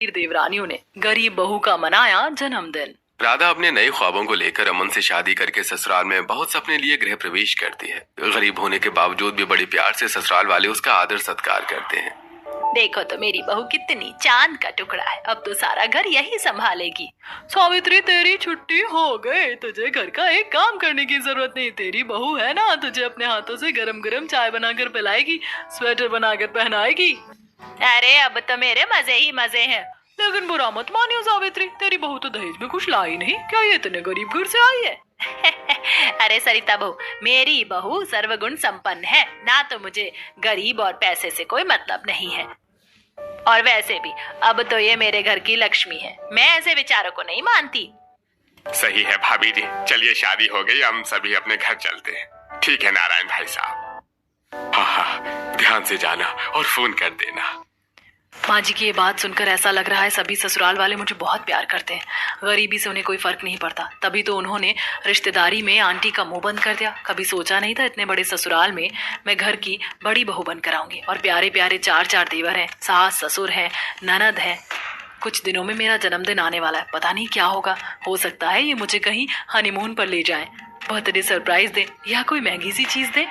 देवरानियों ने गरीब बहू का मनाया जन्मदिन। राधा अपने नए ख्वाबों को लेकर अमन से शादी करके ससुराल में बहुत सपने लिए गृह प्रवेश करती है। गरीब होने के बावजूद भी बड़े प्यार से ससुराल वाले उसका आदर सत्कार करते हैं। देखो तो मेरी बहू कितनी चांद का टुकड़ा है, अब तो सारा घर यही संभालेगी। सावित्री तेरी छुट्टी हो गई, तुझे घर का एक काम करने की जरूरत नहीं। तेरी बहू है ना, तुझे अपने हाथों से गरम गरम चाय बनाकर पिलाएगी, स्वेटर बनाकर पहनाएगी। अरे अब तो मेरे मजे ही मजे हैं। लेकिन बुरा मत मानियो सावित्री, तेरी बहू तो दहेज में कुछ लाई नहीं, क्या ये इतने गरीब घर से आई है? अरे सरिता बहू, मेरी बहू सर्वगुण संपन्न है ना, तो मुझे गरीब और पैसे से कोई मतलब नहीं है। और वैसे भी अब तो ये मेरे घर की लक्ष्मी है, मैं ऐसे विचारों को नहीं मानती। सही है भाभी जी, चलिए शादी हो गई, हम सभी अपने घर चलते हैं। ठीक है नारायण भाई साहब। हाँ, ध्यान से जाना और फोन कर देना। माँ जी की ये बात सुनकर ऐसा लग रहा है सभी ससुराल वाले मुझे बहुत प्यार करते हैं। गरीबी से उन्हें कोई फर्क नहीं पड़ता, तभी तो उन्होंने रिश्तेदारी में आंटी का मुंह बंद कर दिया। कभी सोचा नहीं था इतने बड़े ससुराल में मैं घर की बड़ी बहू बनकर आऊंगी। और प्यारे प्यारे चार चार देवर हैं, सास ससुर हैं, ननद है। कुछ दिनों में मेरा जन्मदिन आने वाला है, पता नहीं क्या होगा। हो सकता है ये मुझे कहीं हनीमून पर ले जाए, बर्थडे सरप्राइज दे या कोई महंगी सी चीज दे।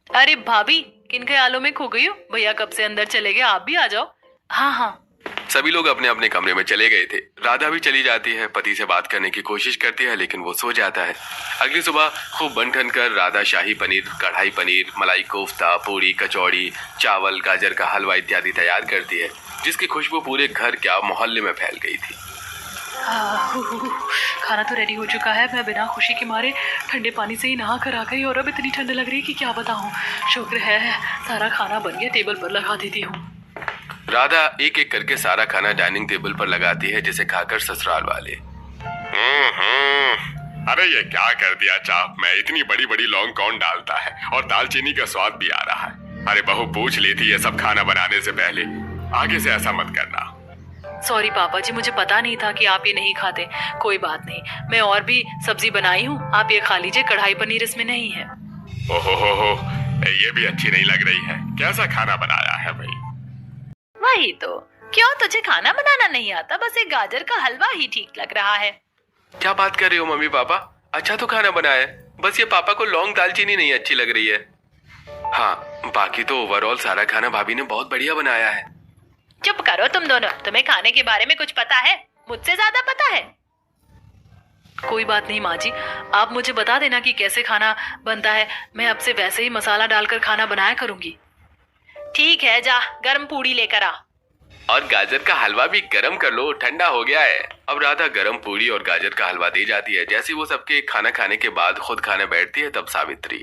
अरे भाभी, किन ख्यालों में खो गई हो? भैया कब से अंदर चले गए, आप भी आ जाओ। हाँ हाँ। सभी लोग अपने अपने कमरे में चले गए थे। राधा भी चली जाती है, पति से बात करने की कोशिश करती है, लेकिन वो सो जाता है। अगली सुबह खूब बन ठन कर राधा शाही पनीर, कढ़ाई पनीर, मलाई कोफ्ता, पूरी, कचौड़ी, चावल, गाजर का हलवा इत्यादि तैयार करती है, जिसकी खुशबू पूरे घर क्या मोहल्ले में फैल गई थी। खाना तो रेडी हो चुका है। मैं बिना खुशी के मारे ठंडे पानी से ही नहा कर आ गई और अब इतनी ठंड लग रही है कि क्या बताऊं। शुक्र है सारा खाना बन गया, टेबल पर लगा देती हूँ। राधा एक एक करके सारा खाना डाइनिंग टेबल पर लगाती है, जिसे खाकर ससुराल वाले अरे ये क्या कर दिया चाप में, इतनी बड़ी बड़ी लौंग कौन डालता है, और दालचीनी का स्वाद भी आ रहा है। अरे बहू पूछ लेती है सब खाना बनाने से पहले, आगे से ऐसा मत करना। सॉरी पापा जी, मुझे पता नहीं था कि आप ये नहीं खाते। कोई बात नहीं, मैं और भी सब्जी बनाई हूँ, आप ये खा लीजिए। कढ़ाई पनीर इसमें नहीं है। ओहो, ये भी अच्छी नहीं लग रही है। कैसा खाना बनाया है भाई? वही तो, क्यों तुझे खाना बनाना नहीं आता? बस एक गाजर का हलवा ही ठीक लग रहा है। क्या बात कर रही हो मम्मी पापा, अच्छा तो खाना बनाया है, बस ये पापा को लौंग दालचीनी नहीं अच्छी लग रही है। हाँ, बाकी तो ओवरऑल सारा खाना भाभी ने बहुत बढ़िया बनाया है। चुप करो तुम दोनों, तुम्हें खाने के बारे में कुछ पता है? मुझसे ज्यादा पता है। कोई बात नहीं माँ जी, आप मुझे बता देना कि कैसे खाना बनता है, मैं अब से वैसे ही मसाला डालकर खाना बनाया करूंगी। ठीक है, जा गर्म पूड़ी लेकर आ। और गाजर का हलवा भी गरम कर लो, ठंडा हो गया है। अब राधा गरम पूड़ी और गाजर का हलवा दे जाती है। जैसे वो सबके खाना खाने के बाद खुद खाने बैठती है, तब सावित्री,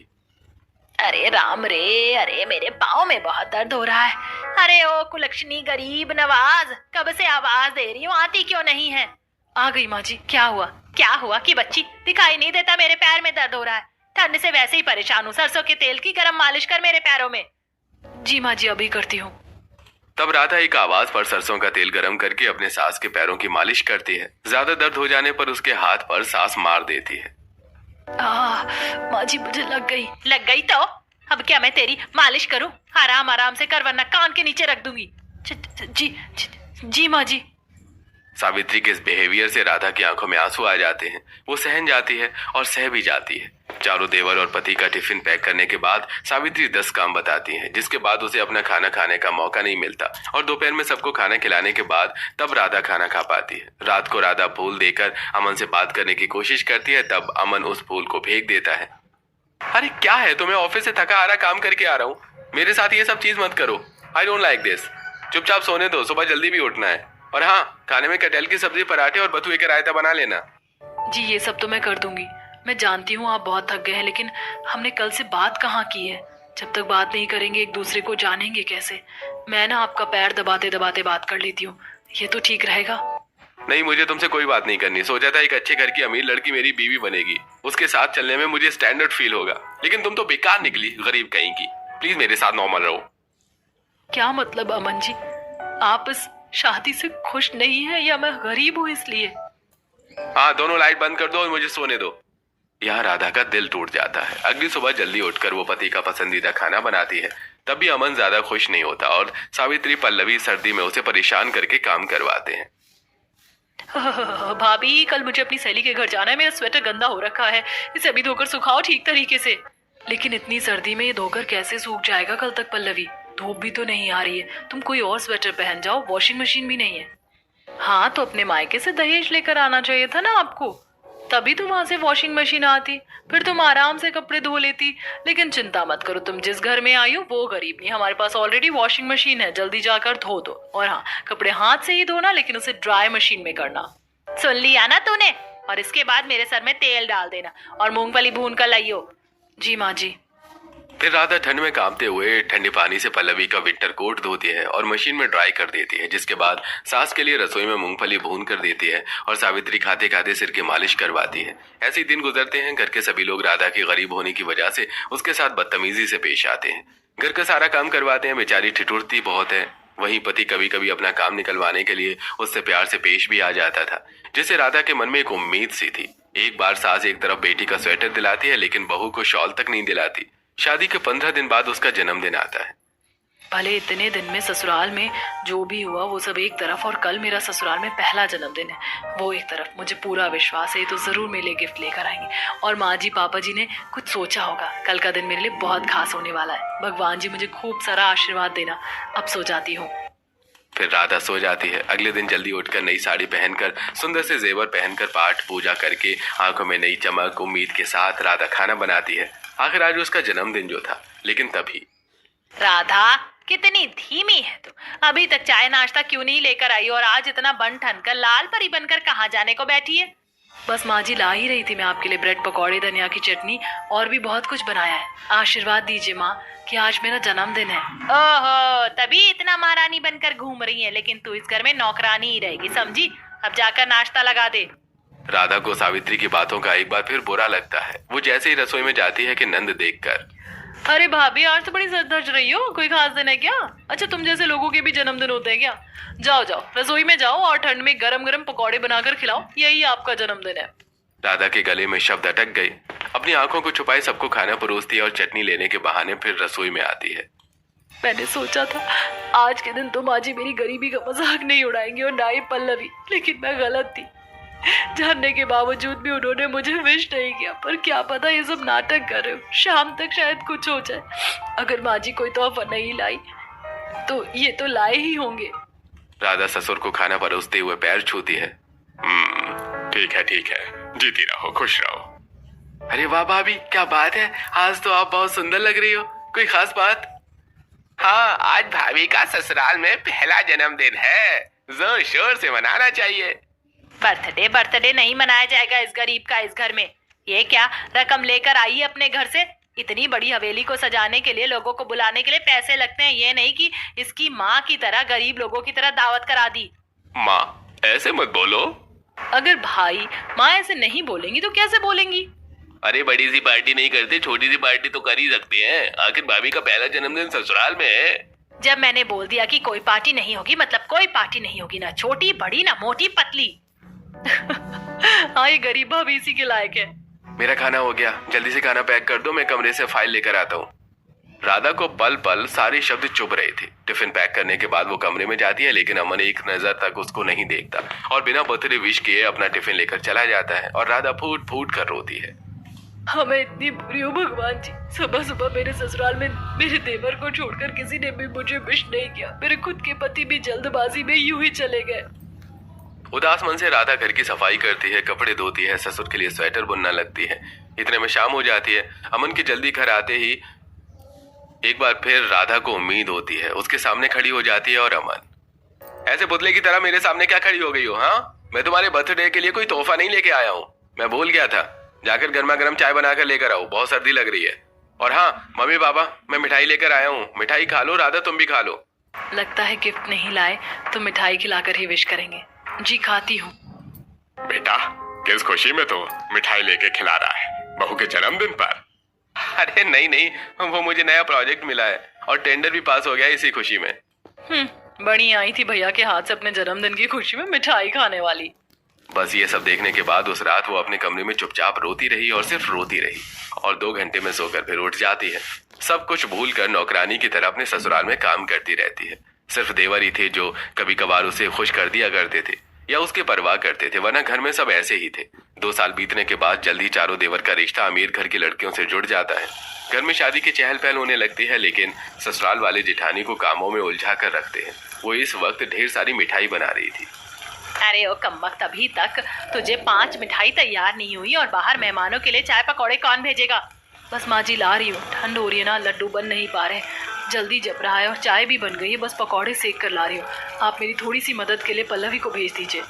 अरे राम रे, अरे मेरे पाँव में बहुत दर्द हो रहा है। अरे ओ कुलक्षणी गरीब नवाज, कब से आवाज दे रही हूँ, आती क्यों नहीं है? आ गई माँ जी। क्या हुआ कि बच्ची दिखाई नहीं देता? मेरे पैर में दर्द हो रहा है, ठंड से वैसे ही परेशान हूँ। सरसों के तेल की गरम मालिश कर मेरे पैरों में। जी माँ जी, अभी करती हूँ। तब राधा एक आवाज पर सरसों का तेल गरम करके अपने सास के पैरों की मालिश करती है। ज्यादा दर्द हो जाने पर उसके हाथ पर सास मार देती है। माँ जी मुझे लग गई तो अब क्या मैं तेरी मालिश करूं? आराम आराम से कर, वरना कान के नीचे रख दूंगी। जी माँ जी। सावित्री के इस बिहेवियर से राधा की आंखों में आंसू आ जाते हैं। वो सहन जाती है और सह भी जाती है। चारों देवर और पति का टिफिन पैक करने के बाद सावित्री 10 काम बताती है, जिसके बाद उसे अपना खाना खाने का मौका नहीं मिलता। और दोपहर में सबको खाना खिलाने के बाद तब राधा खाना खा पाती है। रात को राधा फूल देकर अमन से बात करने की कोशिश करती है, तब अमन उस फूल को फेंक देता है। अरे क्या है तुम्हें, ऑफिस से थका हारा काम करके आ रहा हूँ, मेरे साथ ये सब चीज मत करो। I don't like this. चुपचाप सोने दो, सुबह जल्दी भी उठना है। और हाँ, खाने में कटहल की सब्जी, पराठे और बथुए का रायता बना लेना। जी ये सब तो मैं कर दूंगी। मैं जानती हूँ आप बहुत थक गए हैं, लेकिन हमने कल से बात कहाँ की है? जब तक बात नहीं करेंगे एक दूसरे को जानेंगे कैसे? मैं ना आपका पैर दबाते दबाते बात कर लेती हूँ, ये तो ठीक रहेगा? नहीं, मुझे तुमसे कोई बात नहीं करनी। सोचा था एक अच्छे घर की अमीर लड़की मेरी बीवी बनेगी, उसके साथ चलने में मुझे स्टैंडर्ड फील होगा, लेकिन तुम तो बेकार निकली, गरीब कहीं की। प्लीज मेरे साथ नॉर्मल रहो। क्या मतलब अमन जी, आप इस शादी से खुश नहीं है या मैं गरीब हूँ इसलिए? हाँ, दोनों लाइट बंद कर दो और मुझे सोने दो। यहाँ राधा का दिल टूट जाता है। अगली सुबह जल्दी उठकर वो पति का पसंदीदा खाना बनाती है। तब भी अमन ज्यादा खुश नहीं होता और सावित्री पल्लवी सर्दी में उसे परेशान करके काम करवाते हैं। भाभी कल मुझे अपनी सहेली के घर जाना है, मेरा स्वेटर गंदा हो रखा है, इसे अभी धोकर सुखाओ ठीक तरीके से। लेकिन इतनी सर्दी में ये धोकर कैसे सूख जाएगा कल तक पल्लवी? धूप भी तो नहीं आ रही है, तुम कोई और स्वेटर पहन जाओ, वॉशिंग मशीन भी नहीं है। हाँ तो अपने मायके से दहेज लेकर आना चाहिए था ना आपको, तभी तो वहां से वॉशिंग मशीन आती, फिर तुम आराम से कपड़े धो लेती। लेकिन चिंता मत करो, तुम जिस घर में आई हो वो गरीब नहीं, हमारे पास ऑलरेडी वॉशिंग मशीन है, जल्दी जाकर धो दो। और हाँ, कपड़े हाथ से ही धोना, लेकिन उसे ड्राई मशीन में करना। सुन लिया ना तूने? और इसके बाद मेरे सर में तेल डाल देना और मूंगफली भून कर लाइयो। जी माँ जी। फिर राधा ठंड में कांपते हुए ठंडे पानी से पल्लवी का विंटर कोट धोती है और मशीन में ड्राई कर देती है, जिसके बाद सास के लिए रसोई में मूंगफली भून कर देती है और सावित्री खाते खाते सिर की मालिश करवाती है। ऐसे ही दिन गुजरते हैं। घर के सभी लोग राधा के गरीब होने की वजह से उसके साथ बदतमीजी से पेश आते हैं। घर का सारा काम करवाते हैं, बेचारी ठिठुरती बहुत है। वहीं पति कभी कभी अपना काम निकलवाने के लिए उससे प्यार से पेश भी आ जाता था, जिससे राधा के मन में एक उम्मीद सी थी। एक बार सास एक तरफ बेटी का स्वेटर दिलाती है, लेकिन बहू को शॉल तक नहीं दिलाती। शादी के 15 दिन बाद उसका जन्मदिन आता है। भले इतने दिन में ससुराल में जो भी हुआ वो सब एक तरफ, और कल मेरा ससुराल में पहला जन्मदिन है वो एक तरफ। मुझे पूरा विश्वास है ये तो जरूर मेरे लिए गिफ्ट लेकर आएंगे, और माँ जी पापा जी ने कुछ सोचा होगा। कल का दिन मेरे लिए बहुत खास होने वाला है। भगवान जी मुझे खूब सारा आशीर्वाद देना। अब सो जाती हूँ। फिर राधा सो जाती है। अगले दिन जल्दी उठकर नई साड़ी पहनकर, सुंदर से जेवर पहनकर, पाठ पूजा करके, आंखों में नई चमक उम्मीद के साथ राधा खाना बनाती है। आखिर आज उसका जन्मदिन जो था, लेकिन तभी राधा कितनी धीमी है तू, अभी तक चाय नाश्ता क्यों नहीं लेकर आई, और आज इतना बन ठन कर लाल परी बनकर कहाँ जाने को बैठी है? बस माँ जी ला ही रही थी मैं आपके लिए ब्रेड पकौड़े, धनिया की चटनी और भी बहुत कुछ बनाया है। आशीर्वाद दीजिए माँ कि आज मेरा जन्मदिन है। ओहो, तभी इतना महारानी बनकर घूम रही है, लेकिन तू इस घर में नौकरानी ही रहेगी, समझी? अब जाकर नाश्ता लगा दे। राधा को सावित्री की बातों का एक बार फिर बुरा लगता है। वो जैसे ही रसोई में जाती है कि नंद देखकर, अरे भाभी आज तो बड़ी सर दर्द रही हो, कोई खास दिन है क्या? अच्छा तुम जैसे लोगों के भी जन्मदिन होते हैं क्या? जाओ जाओ रसोई में जाओ और ठंड में गरम गरम पकौड़े बनाकर खिलाओ, यही आपका जन्मदिन है। राधा के गले में शब्द अटक गई। अपनी आंखों को छुपाए सबको खाना परोसती है और चटनी लेने के बहाने फिर रसोई में आती है। मैंने सोचा था आज के दिन तो माँ जी मेरी गरीबी का मजाक नहीं उड़ाएंगे और ना ही पल्लवी, लेकिन मैं गलत थी। जानने के बावजूद भी उन्होंने मुझे विश नहीं किया, पर क्या पता ये सब नाटक कर रहे हो, शाम तक शायद कुछ हो जाए। अगर माँ जी कोई तोहफा नहीं लाई तो ये तो लाए ही होंगे। राधा ससुर को खाना परोसते हुए पैर छूती है। ठीक है, जीती रहो, खुश रहो। अरे वाह भाभी, क्या बात है, आज तो आप बहुत सुंदर लग रही हो। कोई खास बात? हाँ, आज भाभी का ससुराल में पहला जन्मदिन है, जोर शोर से मनाना चाहिए। बर्थडे नहीं मनाया जाएगा इस गरीब का इस घर में। ये क्या रकम लेकर आई है अपने घर से? इतनी बड़ी हवेली को सजाने के लिए, लोगों को बुलाने के लिए पैसे लगते हैं, ये नहीं कि इसकी माँ की तरह गरीब लोगों की तरह दावत करा दी। माँ ऐसे मत बोलो। अगर भाई माँ ऐसे नहीं बोलेंगी तो कैसे बोलेंगी? अरे बड़ी सी पार्टी नहीं करते, छोटी सी पार्टी तो कर ही सकते हैं। आखिर भाभी का पहला जन्मदिन ससुराल में है। जब मैंने बोल दिया कि कोई पार्टी नहीं होगी, मतलब कोई पार्टी नहीं होगी, ना छोटी बड़ी ना मोटी पतली। हाँ ये गरीब भाभी इसी के लायक है। मेरा खाना हो गया, जल्दी से खाना पैक कर दो, मैं कमरे से फाइल लेकर आता हूँ। राधा को पल पल सारे शब्द चुभ रहे थे। टिफिन पैक करने के बाद वो कमरे में जाती है, लेकिन अमन एक नजर तक उसको नहीं देखता और बिना बर्थडे विश किए अपना टिफिन लेकर चला जाता है और राधा फूट फूट कर रोती है। हाँ मैं इतनी बुरी हूँ भगवान जी, सुबह सुबह मेरे ससुराल में मेरे देवर को छोड़कर किसी ने भी मुझे विश नहीं किया। मेरे खुद के पति भी जल्दबाजी में यूं ही चले गए। उदास मन से राधा घर की सफाई करती है, कपड़े धोती है, ससुर के लिए स्वेटर बुनना लगती है। इतने में शाम हो जाती है। अमन के जल्दी घर आते ही एक बार फिर राधा को उम्मीद होती है। उसके सामने खड़ी हो जाती है और अमन, ऐसे पुतले की तरह मेरे सामने क्या खड़ी हो गई हो? हाँ, मैं तुम्हारे बर्थडे के लिए कोई तोहफा नहीं लेके आया हूँ, मैं भूल गया था। जाकर गर्मा गर्म चाय बनाकर लेकर आओ, बहुत सर्दी लग रही है। और हाँ मम्मी पापा, मैं मिठाई लेकर आया हूँ, मिठाई खा लो। राधा तुम भी खा लो। लगता है गिफ्ट नहीं लाए तो मिठाई खिलाकर ही विश करेंगे। जी खाती हूँ। बेटा किस खुशी में तो मिठाई लेके खिला रहा है बहू के जन्मदिन पर? अरे नहीं, वो मुझे नया प्रोजेक्ट मिला है और टेंडर भी पास हो गया इसी खुशी में। बड़ी आई थी भैया के हाथ से अपने जन्मदिन की खुशी में मिठाई खाने वाली। बस ये सब देखने के बाद उस रात वो अपने कमरे में चुपचाप रोती रही और सिर्फ रोती रही और 2 घंटे में सोकर फिर उठ जाती है। सब कुछ भूलकर नौकरानी की तरह अपने ससुराल में काम करती रहती है। सिर्फ देवर ही थे जो कभी कभार उसे खुश कर दिया करते थे या उसके परवाह करते थे, वरना घर में सब ऐसे ही थे। 2 साल बीतने के बाद जल्दी चारों देवर का रिश्ता अमीर घर की लड़कियों से जुड़ जाता है। घर में शादी की चहल पहल होने लगती है, लेकिन ससुराल वाले जेठानी को कामों में उलझा कर रखते हैं। वो इस वक्त ढेर सारी मिठाई बना रही थी। अरे ओ कम्बख्त, अभी तक तुझे 5 मिठाई तैयार नहीं हुई और बाहर मेहमानों के लिए चाय पकौड़े कौन भेजेगा? बस माँ जी ला रही हूँ, ठंड हो रही है ना, लड्डू बन नहीं पा रहे, जल्दी जप रहा है और चाय भी बन गई है, बस पकौड़े सेक कर ला रही हूँ। आप मेरी थोड़ी सी मदद के लिए पल्लवी को भेज दीजिए।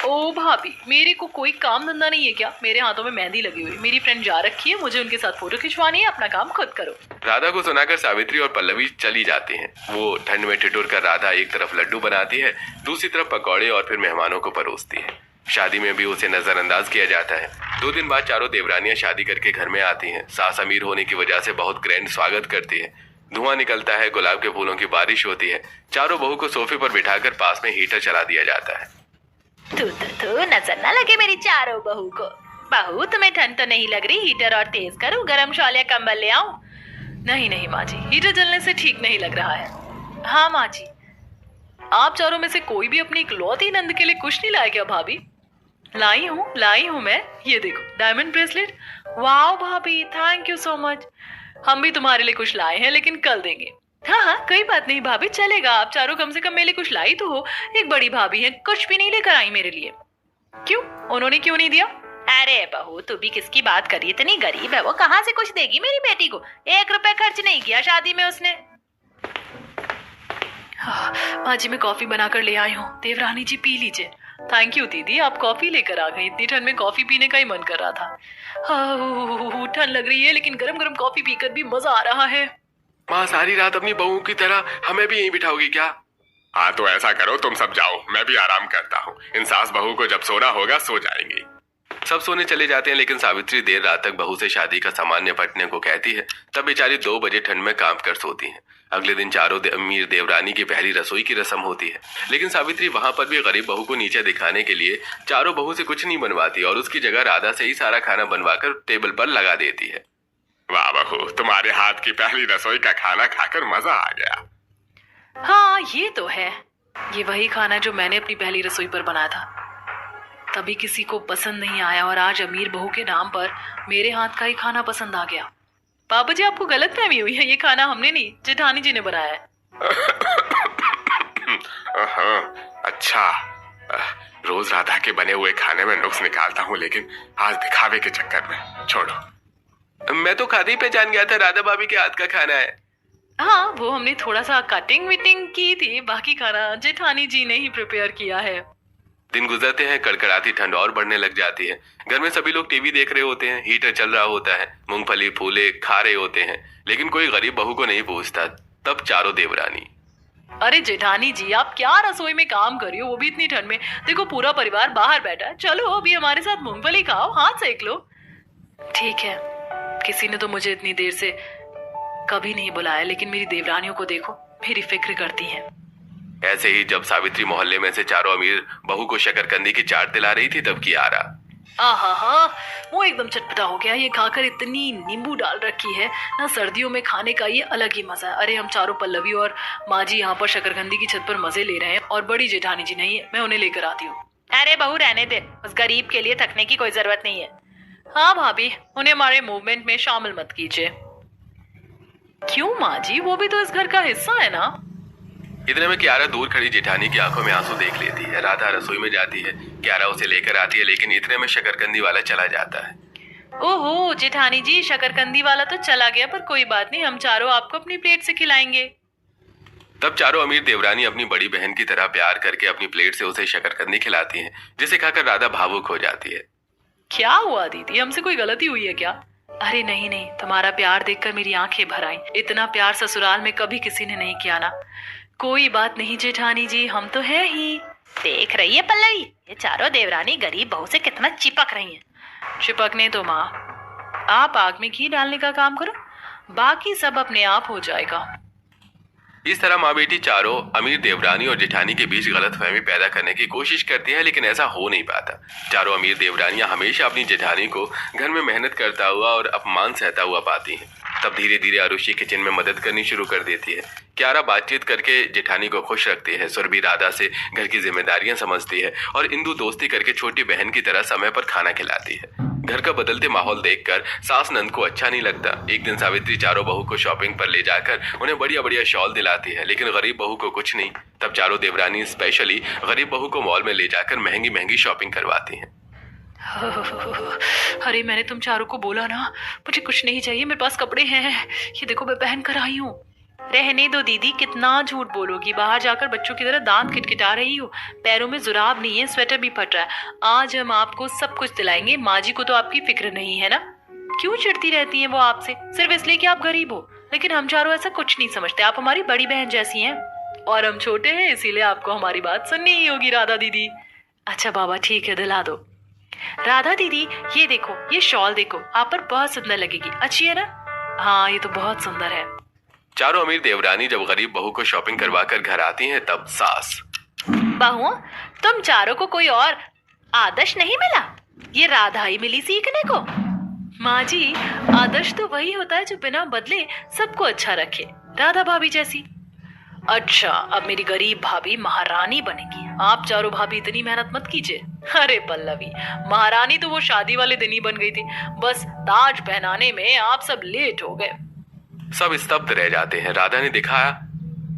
ओ भाभी, मेरे को कोई काम धंधा नहीं है क्या? मेरे हाथों में मेहंदी लगी हुई, मेरी फ्रेंड जा रखी है, मुझे उनके साथ फोटो खिंचवानी है, अपना काम खुद करो। राधा को सुनाकर सावित्री और पल्लवी चली जाती हैं। वो ठंड में ठिठुर कर राधा एक तरफ लड्डू बनाती है, दूसरी तरफ पकौड़े और फिर मेहमानों को परोसती है। शादी में भी उसे नजरअंदाज किया जाता है। 2 दिन बाद चारों देवरानियां शादी करके घर में आती हैं। सास अमीर होने की वजह से बहुत ग्रैंड स्वागत करती है। धुआं निकलता है, गुलाब के फूलों की बारिश होती है। चारों बहू को सोफे पर बिठाकर पास में हीटर चला दिया जाता है। तू नजर ना लगे मेरी चारों बहू को। बहू, तुम्हें ठंड तो नहीं लग रही? हीटर और तेज करूं, गरम शॉल या कंबल ले आऊं? नहीं नहीं माँ जी, हीटर जलने से ठीक नहीं लग रहा है। हाँ माँ जी, आप चारों में से कोई भी अपनी इकलौती नंद के लिए कुछ नहीं लाया क्या भाभी? लाई हूँ मैं, ये देखो डायमंड ब्रेसलेट। वाह भाभी, थैंक यू सो मच। हम भी तुम्हारे लिए कुछ लाए हैं, लेकिन कल देंगे। हाँ, कोई बात नहीं भाभी, चलेगा। आप चारों कम से कम मेरे लिए कुछ लाई तो हो। एक बड़ी भाभी है, कुछ भी नहीं लेकर आई मेरे लिए। क्यों? उन्होंने क्यों नहीं दिया? अरे बहू, तू भी किसकी बात करी? इतनी गरीब है वो, कहाँ से कुछ देगी मेरी बेटी को? 1 रुपए खर्च नहीं किया शादी में उसने। माँ जी, मैं कॉफी बनाकर ले आई हूँ, देवरानी जी पी लीजिए। थैंक यू दीदी, आप कॉफी लेकर आ गई। इतनी ठंड में कॉफी पीने का ही मन कर रहा था। ठंड लग रही है, लेकिन गरम गरम कॉफी पीकर भी मजा आ रहा है। माँ, सारी रात अपनी बहू की तरह हमें भी यहीं बिठाओगी क्या? हाँ तो ऐसा करो, तुम सब जाओ, मैं भी आराम करता हूँ। इन सास बहू को जब सोना होगा सो जाएंगी। सब सोने चले जाते हैं, लेकिन सावित्री देर रात तक बहू से शादी का सामान निपटने को कहती है। तब बेचारी 2 बजे ठंड में कांप कर सोती हैं। अगले दिन चारों अमीर देवरानी की पहली रसोई की रस्म होती है, लेकिन सावित्री वहां पर भी गरीब बहू को नीचे दिखाने के लिए चारों बहू से कुछ नहीं बनवाती और उसकी जगह राधा से ही सारा खाना बनवाकर टेबल पर लगा देती है। वाह बहू, तुम्हारे हाथ की पहली रसोई का खाना खाकर मजा आ गया। हाँ ये तो है, ये वही खाना जो मैंने अपनी पहली रसोई पर बनाया था। तभी किसी को पसंद नहीं आया और आज अमीर बहू के नाम पर मेरे हाथ का ही खाना पसंद आ गया। बाबू जी, आपको गलतफहमी हुई है, ये खाना हमने नहीं, जेठानी जी ने बनाया है। अच्छा, रोज राधा के बने हुए खाने में नुक्स निकालता हूँ, लेकिन आज दिखावे के चक्कर में छोड़ो। मैं तो खाते ही पहचान गया था राधा भाभी के हाथ का खाना है। हाँ, वो हमने थोड़ा सा कटिंग विटिंग की थी, बाकी खाना जेठानी जी ने ही प्रिपेयर किया है। दिन गुजरते हैं, कड़कड़ाती ठंड और बढ़ने लग जाती है। घर में सभी लोग टीवी देख रहे होते हैं, हीटर चल रहा होता है, मूंगफली फूले खा रहे होते हैं, लेकिन कोई गरीब बहू को नहीं पूछता। तब चारों देवरानी, अरे जेठानी जी, आप क्या रसोई में काम कर रही हो, वो भी इतनी ठंड में? देखो पूरा परिवार बाहर बैठा है, चलो अभी हमारे साथ मूंगफली खाओ, हाथ सेक लो। ठीक है, किसी ने तो मुझे इतनी देर से कभी नहीं बुलाया, लेकिन मेरी देवरानियों को देखो, मेरी फिक्र करती हैं। ऐसे ही जब सावित्री मोहल्ले में से चारों अमीर बहू को शकरकंदी की चाट दिला रही थी, तब कियारा, आहा, वो एकदम चटपटा हो गया। ये खाकर इतनी नींबू डाल रखी है ना, सर्दियों में खाने का ये अलग ही मजा है। अरे हम चारों, पल्लवी और माँ जी यहाँ पर शकरकंदी की छत पर मजे ले रहे हैं और बड़ी जेठानी जी नहीं है, मैं उन्हें लेकर आती हूँ। अरे बहू रहने दे, उस गरीब के लिए थकने की कोई जरूरत नहीं है। हाँ भाभी, उन्हें हमारे मूवमेंट में शामिल मत कीजिए। क्यों माँ जी, वो भी तो इस घर का हिस्सा है ना। इतने में कियारा दूर खड़ी जेठानी की आंखों में आंसू देख लेती है। राधा रसोई में जाती है, कियारा उसे लेकर आती है, लेकिन इतने में शकरकंदी वाला चला जाता है। ओहो जेठानी जी, शकरकंदी वाला तो चला गया, पर कोई बात नहीं, हम चारों आपको अपनी प्लेट से खिलाएंगे। तब चारों अमीर देवरानी अपनी बड़ी बहन की तरह प्यार करके अपनी प्लेट से उसे शकरकंदी खिलाती हैं, जिसे खाकर राधा भावुक हो जाती है। क्या हुआ दीदी, हमसे कोई गलती हुई है क्या? अरे नहीं नहीं, तुम्हारा प्यार देखकर मेरी आंखें भर आईं। इतना प्यार ससुराल में कभी किसी ने नहीं किया ना। कोई बात नहीं जेठानी जी, हम तो हैं ही। देख रही है पल्लवी, ये चारों देवरानी गरीब बहू से कितना चिपक रही हैं। चिपकने तो माँ, आप आग में घी डालने का काम करो, बाकी सब अपने आप हो जाएगा। इस तरह माँ बेटी चारों अमीर देवरानी और जेठानी के बीच गलतफहमी पैदा करने की कोशिश करती है, लेकिन ऐसा हो नहीं पाता। चारों अमीर देवरानियां हमेशा अपनी जेठानी को घर में मेहनत करता हुआ और अपमान सहता हुआ पाती हैं। तब धीरे धीरे आरुषि किचन में मदद करनी शुरू कर देती है। क्यारा बातचीत करके जेठानी को खुश रखती है। सुरभि राधा से घर की जिम्मेदारियां समझती है और इंदु दोस्ती करके छोटी बहन की तरह समय पर खाना खिलाती है। घर का बदलते माहौल देखकर सास नंद को अच्छा नहीं लगता। एक दिन सावित्री चारों बहू को शॉपिंग पर ले जाकर उन्हें बढ़िया बढ़िया शॉल दिलाती है, लेकिन गरीब बहू को कुछ नहीं। तब चारों देवरानी स्पेशली गरीब बहू को मॉल में ले जाकर महंगी महंगी शॉपिंग करवाती हैं। अरे मैंने तुम चारों को बोला ना, मुझे कुछ नहीं चाहिए, मेरे पास कपड़े हैं, ये देखो मैं पहन कर आई हूँ। रहने दो दीदी, कितना झूठ बोलोगी, बाहर जाकर बच्चों की तरह दांत खिटखिटा रही हो। पैरों में जुराब नहीं है, स्वेटर भी फट रहा है। आज हम आपको सब कुछ दिलाएंगे। माँ जी को तो आपकी फिक्र नहीं है ना? क्यों चिढ़ती रहती हैं वो आपसे, सिर्फ इसलिए कि आप गरीब हो? लेकिन हम चारों ऐसा कुछ नहीं समझते, आप हमारी बड़ी बहन जैसी हैं और हम छोटे हैं, इसीलिए आपको हमारी बात सुननी ही होगी राधा दीदी। अच्छा बाबा ठीक है, दिला दो। राधा दीदी ये देखो, ये शॉल देखो, आप पर बहुत सुंदर लगेगी, अच्छी है ना? हाँ ये तो बहुत सुंदर है। चारों अमीर देवरानी जब गरीब बहू को शॉपिंग करवाकर घर आती हैं, तब सास, बहू तुम चारों को कोई और आदर्श नहीं मिला? ये राधा ही मिली सीखने को। माँ जी आदर्श तो वही होता है जो बिना बदले सबको अच्छा रखे, राधा भाभी जैसी। अच्छा अब मेरी गरीब भाभी महारानी बनेगी। आप चारों भाभी इतनी मेहनत मत कीजिए। अरे पल्लवी, महारानी तो वो शादी वाले दिन ही बन गई थी, बस ताज पहनाने में आप सब लेट हो गए। सब स्तब्ध रह जाते हैं। राधा ने दिखाया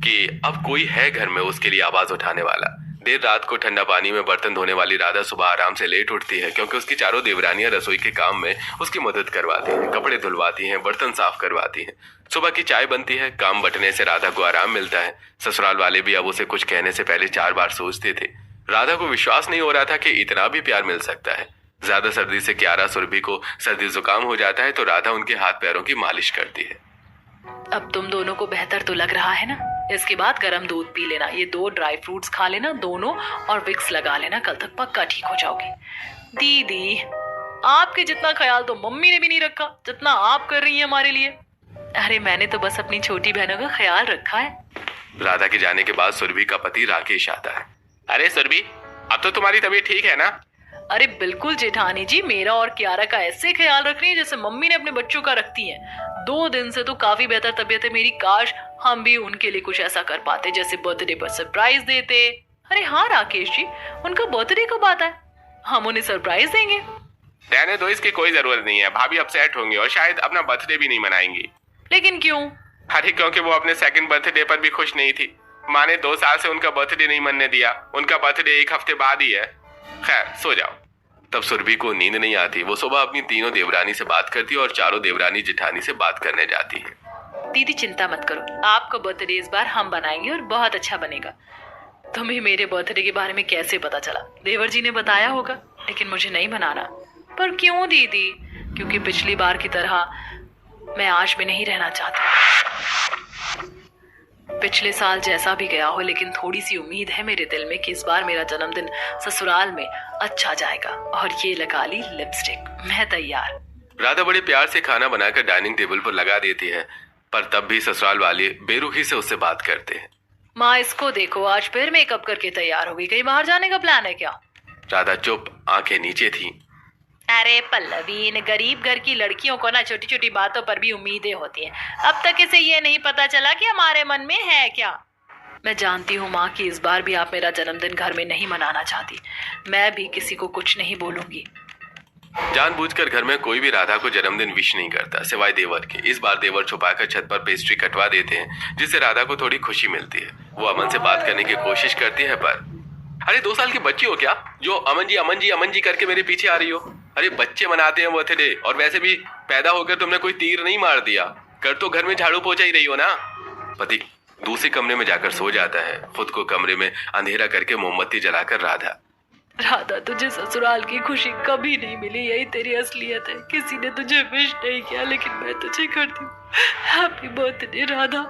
कि अब कोई है घर में उसके लिए आवाज उठाने वाला। देर रात को ठंडा पानी में बर्तन धोने वाली राधा सुबह आराम से लेट उठती है, क्योंकि उसकी चारों देवरानियां रसोई के काम में उसकी मदद करवाती हैं, कपड़े धुलवाती हैं, बर्तन साफ करवाती हैं। सुबह की चाय बनती है। काम बंटने से राधा को आराम मिलता है। ससुराल वाले भी अब उसे कुछ कहने से पहले 4 बार सोचते थे। राधा को विश्वास नहीं हो रहा था कि इतना भी प्यार मिल सकता है। ज्यादा सर्दी से क्यारा सुरभि को सर्दी जुकाम हो जाता है, तो राधा उनके हाथ पैरों की मालिश करती है। अब तुम दोनों को बेहतर तो लग रहा है ना? इसके बाद गर्म दूध पी लेना, ये 2 ड्राई फ्रूट्स खा लेना दोनों, और विक्स लगा लेना, कल तक पक्का ठीक हो जाओगे। दीदी आपके जितना ख्याल तो मम्मी ने भी नहीं रखा जितना आप कर रही हैं हमारे लिए। अरे मैंने तो बस अपनी छोटी बहनों का ख्याल रखा है। राधा के जाने के बाद सुरभि का पति राकेश आता है। अरे सुरभि, अब तो तुम्हारी तबीयत ठीक है ना? अरे बिल्कुल जेठानी जी, मेरा और क्यारा का ऐसे ख्याल रख रही है जैसे मम्मी ने अपने बच्चों का रखती हैं। 2 दिन से तो काफी बेहतर तबीयत है मेरी। काश हम भी उनके लिए कुछ ऐसा कर पाते, जैसे बर्थडे पर सरप्राइज देते। अरे हाँ राकेश जी, उनका बर्थडे कब आता है? हम उन्हें सरप्राइज देंगे। रहने दो, इसकी कोई जरूरत नहीं है। भाभी अपसेट होंगी और शायद अपना बर्थडे भी नहीं मनाएंगी। लेकिन क्यों? अरे क्योंकि वो अपने सेकंड बर्थडे पर भी खुश नहीं थी। माँ ने 2 साल से उनका बर्थडे नहीं मनने दिया। उनका बर्थडे 1 हफ्ते बाद ही है। खैर सो जाओ। तब सुरभि को नींद नहीं आती। वो सुबह अपनी तीनों देवरानी से बात करती है और चारों देवरानी जेठानी से बात करने जाती है। दीदी चिंता मत करो, आपका बर्थडे इस बार हम बनाएंगे और बहुत अच्छा बनेगा। तुम्हें मेरे बर्थडे के बारे में कैसे पता चला? देवर जी ने बताया होगा, लेकिन मुझे नहीं मनाना। पर क्यों दीदी? क्योंकि पिछली बार की तरह मैं आज भी नहीं रहना चाहती। पिछले साल जैसा भी गया हो, लेकिन थोड़ी सी उम्मीद है मेरे दिल में कि इस बार मेरा जन्मदिन ससुराल में अच्छा जाएगा। और ये लगा ली लिपस्टिक, मैं तैयार। राधा बड़े प्यार से खाना बनाकर डाइनिंग टेबल पर लगा देती है, पर तब भी ससुराल वाले बेरुखी से उससे बात करते हैं। माँ इसको देखो, आज फिर मेकअप करके तैयार हो गई, कहीं बाहर जाने का प्लान है क्या? राधा चुप, आंखें नीचे थी। अरे पल्लवी, इन गरीब घर की लड़कियों को ना छोटी छोटी बातों पर भी उम्मीदें होती हैं। अब तक इसे ये नहीं पता चला कि हमारे मन में है क्या। मैं जानती हूँ माँ कि इस बार भी आप मेरा जन्मदिन घर में नहीं मनाना चाहती। मैं भी किसी को कुछ नहीं बोलूंगी। जानबूझकर घर में कोई भी राधा को जन्मदिन विश नहीं करता, सिवाय देवर के। इस बार देवर छुपाकर छत पर पेस्ट्री कटवा देते हैं, जिससे राधा को थोड़ी खुशी मिलती है। वो अमन से बात करने की कोशिश करती है, पर अरे 2 साल की बच्ची हो क्या जो अमन जी अमन जी अमन जी करके मेरे पीछे आ रही हो? अरे बच्चे मनाते हैं बर्थडे, और वैसे भी पैदा होकर तुमने कोई तीर नहीं मार दिया। कर तो घर में झाड़ू पोंछा ही रही हो ना। पति दूसरे कमरे में जाकर सो जाता है। खुद को कमरे में अंधेरा करके मोमबत्ती जलाकर राधा, तुझे ससुराल की खुशी कभी नहीं मिली, यही तेरी असलियत है। किसी ने तुझे विश नहीं किया, लेकिन मैं तुझे करती हूँ। Happy birthday Radha.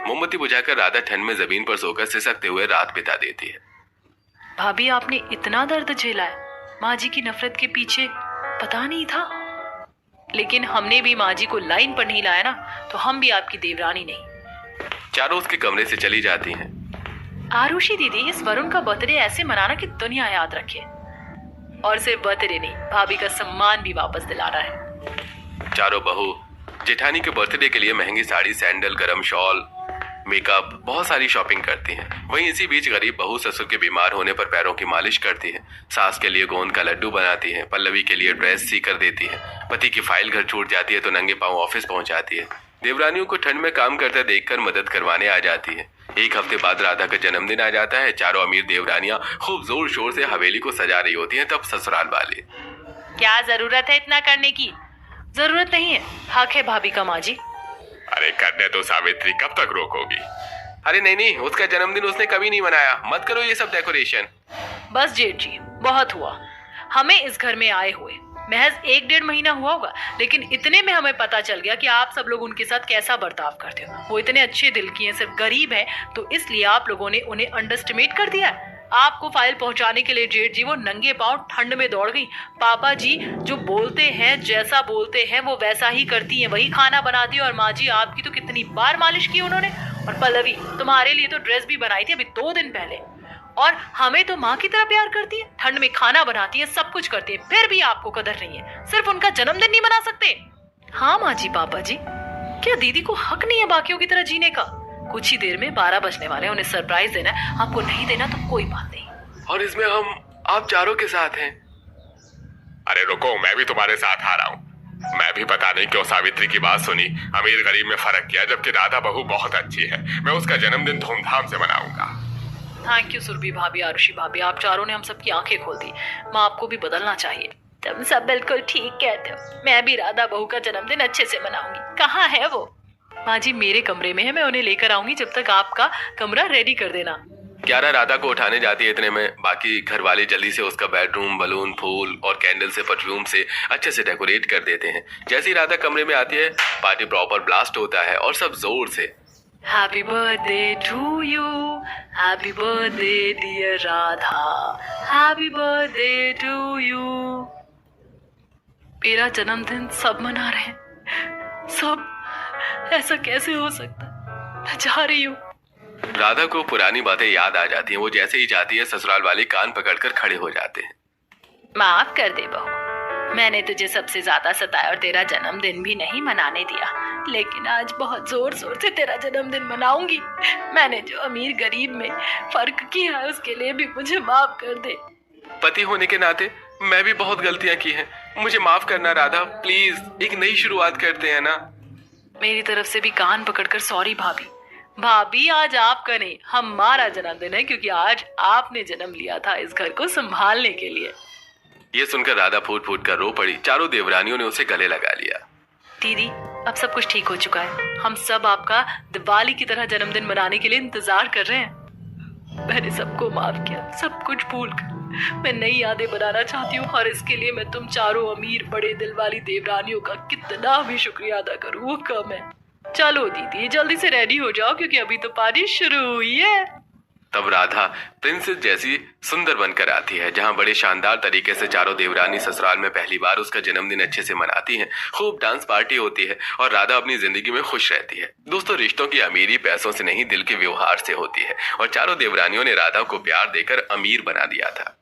मोमबत्ती बुझाकर राधा ठंड में जमीन पर सोकर सिसकते हुए रात बिता देती है। भाभी आपने इतना दर्द झेला है, माँ जी की नफरत के पीछे पता नहीं था। लेकिन हमने भी माँ जी को लाइन पर नहीं लाया ना, तो हम भी आपकी देवरानी नहीं। चारों उसके कमरे से चली जाती हैं। आरुषि दीदी, इस वरुण का बर्थडे ऐसे मनाना कि दुनिया याद रखे। और सिर्फ बर्थडे नहीं, भाभी का सम्मान भी वापस दिलाना है। चारों बहू जेठानी के बर्थडे के लिए महंगी साड़ी, सैंडल, गरम शॉल, मेकअप, बहुत सारी शॉपिंग करती हैं। वहीं इसी बीच गरीब बहू ससुर के बीमार होने पर पैरों की मालिश करती है, सास के लिए गोंद का लड्डू बनाती है, पल्लवी के लिए ड्रेस सी कर देती है, पति की फाइल घर छूट जाती है तो नंगे पांव ऑफिस पहुंचाती है, देवरानियों को ठंड में काम करते देखकर मदद करवाने आ जाती है। एक हफ्ते बाद राधा का जन्मदिन आ जाता है। चारों अमीर देवरानियां खूब जोर शोर से हवेली को सजा रही होती हैं। तब ससुराल वाले, क्या जरूरत है इतना करने की? जरूरत नहीं है, हक है भाभी का माँ जी। अरे करने तो सावित्री, कब तक रोकोगी? अरे नहीं, उसका जन्मदिन उसने कभी नहीं मनाया, मत करो ये सब डेकोरेशन। बस जेठ जी, बहुत हुआ। हमें इस घर में आए हुए महज 1-1.5 महीना हुआ होगा, लेकिन इतने में हमें पता चल गया कि आप सब लोग उनके साथ कैसा बर्ताव करते हो। वो इतने अच्छे दिल की हैं, सिर्फ गरीब हैं, तो इसलिए आप लोगों ने उन्हें अंडरस्टिमेट कर दिया। आपको फाइल पहुंचाने के लिए जेठ जी वो नंगे पांव ठंड में दौड़ गई। पापा जी जो बोलते हैं, जैसा बोलते हैं वो वैसा ही करती हैं, वही खाना बनाती है। और माँ जी आपकी तो कितनी बार मालिश की उन्होंने। और पल्लवी तुम्हारे लिए तो ड्रेस भी बनाई थी अभी 2 दिन पहले। और हमें तो माँ की तरह प्यार करती है, ठंड में खाना बनाती है, सब कुछ करती है, फिर भी आपको कदर नहीं है। सिर्फ उनका जन्मदिन नहीं मना सकते? हाँ माँ जी, पापा जी, क्या दीदी को हक नहीं है बाकियों की तरह जीने का? कुछ ही देर में 12 बजने वाले हैं, उन्हें सरप्राइज देना है। आपको नहीं देना तो कोई बात नहीं। और इसमें हम आप चारों के साथ हैं। अरे रुको, मैं भी तुम्हारे साथ आ रहा हूँ। मैं भी पता नहीं क्यों सावित्री की बात सुनी, अमीर गरीब में फर्क किया, जबकि राधा बहू बहुत अच्छी है। मैं उसका जन्मदिन धूमधाम से मनाऊंगा। थैंक यू सुरभि भाभी, आरुषि भाभी, आप चारों ने हम सबकी आंखें खोल दी। माँ आपको भी बदलना चाहिए। तुम सब बिल्कुल ठीक कहते हो। मैं भी राधा बहू का जन्मदिन अच्छे से मनाऊंगी। कहाँ है वो? माँ जी मेरे कमरे में है, मैं उन्हें लेकर आऊंगी, जब तक आपका कमरा रेडी कर देना। क्यारा राधा को उठाने जाती है, इतने में बाकी घर वाले जल्दी से उसका बेडरूम बलून, फूल और कैंडल से, परफ्यूम से अच्छे से डेकोरेट कर देते हैं। जैसे ही राधा कमरे में आती है, पार्टी प्रॉपर ब्लास्ट होता है और सब जोर से happy birthday to you, happy birthday dear Radha, happy birthday to you. मेरा जन्मदिन सब मना रहे हैं, सब। ऐसा कैसे हो सकता? मैं जा रही हूँ। राधा को पुरानी बातें याद आ जाती हैं। वो जैसे ही जाती है, ससुराल वाले कान पकड़कर खड़े हो जाते हैं। माफ कर दे बहू, मैंने तुझे सबसे ज्यादा सताया और तेरा जन्मदिन भी नहीं मनाने दिया, लेकिन आज बहुत जोर शोर से तेरा जन्मदिन मनाऊंगी। मैंने जो अमीर गरीब में फर्क किया है उसके लिए भी मुझे माफ कर दे। पति होने के नाते मैं भी बहुत गलतियां की हैं, मुझे माफ करना राधा, प्लीज। एक नई शुरुआत करते हैं ना। मेरी तरफ से भी कान पकड़कर सॉरी भाभी। भाभी आज आपका नहीं, हमारा जन्मदिन है, क्योंकि आज आपने जन्म लिया था इस घर को संभालने के लिए। ये सुनकर राधा फूट फूट कर रो पड़ी। चारों देवरानियों ने उसे गले लगा लिया। दीदी अब सब कुछ ठीक हो चुका है, हम सब आपका दिवाली की तरह जन्मदिन मनाने के लिए इंतजार कर रहे हैं। मैंने सबको माफ किया, सब कुछ भूल कर मैं नई यादें बनाना चाहती हूँ, और इसके लिए मैं तुम चारों अमीर बड़े दिल वाली देवरानियों का कितना भी शुक्रिया अदा करूँ वो कम है। चलो दीदी जल्दी से रेडी हो जाओ, क्योंकि अभी तो पार्टी शुरू हुई है। तब राधा प्रिंसेस जैसी सुंदर बनकर आती है, जहां बड़े शानदार तरीके से चारों देवरानी ससुराल में पहली बार उसका जन्मदिन अच्छे से मनाती हैं। खूब डांस पार्टी होती है और राधा अपनी जिंदगी में खुश रहती है। दोस्तों, रिश्तों की अमीरी पैसों से नहीं, दिल के व्यवहार से होती है, और चारों देवरानियों ने राधा को प्यार देकर अमीर बना दिया था।